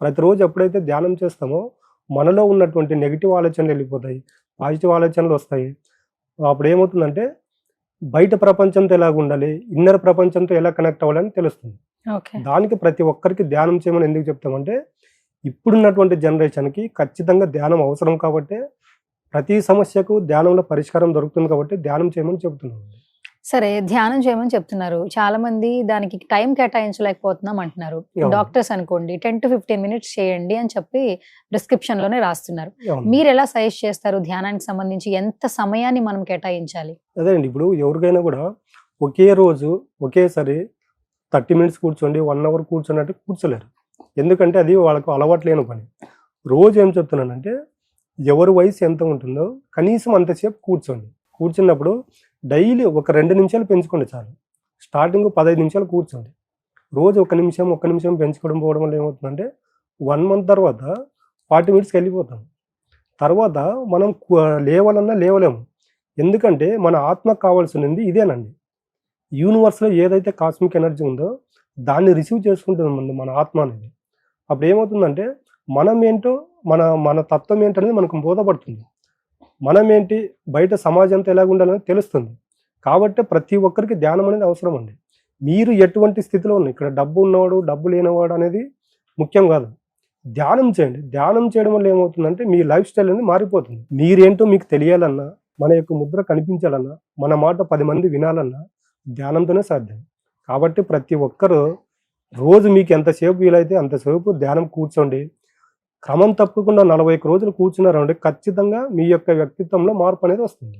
ప్రతిరోజు ఎప్పుడైతే ధ్యానం చేస్తామో మనలో ఉన్నటువంటి నెగిటివ్ ఆలోచనలు వెళ్ళిపోతాయి, పాజిటివ్ ఆలోచనలు వస్తాయి. అప్పుడు ఏమవుతుందంటే బయట ప్రపంచంతో ఎలాగ ఉండాలి, ఇన్నర్ ప్రపంచంతో ఎలా కనెక్ట్ అవ్వాలని తెలుస్తుంది. దానికి ప్రతి ఒక్కరికి ధ్యానం చేయమని ఎందుకు చెప్తామంటే ఇప్పుడున్నటువంటి జనరేషన్కి ఖచ్చితంగా ధ్యానం అవసరం కాబట్టి, ప్రతి సమస్యకు ధ్యానంలో పరిష్కారం దొరుకుతుంది కాబట్టి ధ్యానం చేయమని చెప్తున్నాం. సరే, ధ్యానం చేయమని చెప్తున్నారు. చాలా మంది దానికి టైం కేటాయించలేకపోతున్నాం అంటున్నారు. డాక్టర్స్ అనుకోండి 10 to 15 minutes చేయండి అని చెప్పి ప్రిస్క్రిప్షన్ లోనే రాస్తున్నారు. మీరు ఎలా సజెస్ట్ చేస్తారు ధ్యానానికి సంబంధించి ఎంత సమయాన్ని మనం కేటాయించాలి? అదే అండి, ఇప్పుడు ఎవరికైనా కూడా ఒకే రోజు ఒకేసారి 30 minutes కూర్చోండి, 1 hour కూర్చోన్నట్టు కూర్చోలేరు. ఎందుకంటే అది వాళ్ళకు అలవాటు లేని పని. రోజు ఏం చెప్తున్నానంటే ఎవరి వయసు ఎంత ఉంటుందో కనీసం అంతసేపు కూర్చోండి. కూర్చున్నప్పుడు డైలీ ఒక 2 నిమిషాలు పెంచుకోండి చాలు. స్టార్టింగ్ 15 నిమిషాలు కూర్చోండి. రోజు 1 నిమిషం పెంచుకోవడం పోవడం వల్ల ఏమవుతుందంటే 1 month తర్వాత 40 minutesకి వెళ్ళిపోతాం. తర్వాత మనం లేవాలన్నా లేవలేము. ఎందుకంటే మన ఆత్మకు కావాల్సింది ఇదేనండి. యూనివర్స్లో ఏదైతే కాస్మిక్ ఎనర్జీ ఉందో దాన్ని రిసీవ్ చేసుకుంటుంది మన ఆత్మ అనేది. అప్పుడు ఏమవుతుందంటే మనం ఏంటో మన తత్వం ఏంటనేది మనకు బోధపడుతుంది. మనం ఏంటి, బయట సమాజంతో ఎలాగ ఉండాలని తెలుస్తుంది. కాబట్టి ప్రతి ఒక్కరికి ధ్యానం అనేది అవసరం అండి. మీరు ఎటువంటి స్థితిలో ఉన్నారు, ఇక్కడ డబ్బు ఉన్నవాడు డబ్బు లేనివాడు అనేది ముఖ్యం కాదు. ధ్యానం చేయండి. ధ్యానం చేయడం వల్ల ఏమవుతుందంటే మీ లైఫ్ స్టైల్ అనేది మారిపోతుంది. మీరేంటో మీకు తెలియాలన్నా, మన యొక్క ముద్ర కనిపించాలన్నా, మన మాట 10 మంది వినాలన్నా ధ్యానంతోనే సాధ్యం. కాబట్టి ప్రతి ఒక్కరూ రోజు మీకు ఎంతసేపు వీలైతే అంతసేపు ధ్యానం కూర్చోండి. క్రమం తప్పకుండా 41 రోజులు కూర్చున్నారంటే ఖచ్చితంగా మీ యొక్క వ్యక్తిత్వంలో మార్పు అనేది వస్తుంది.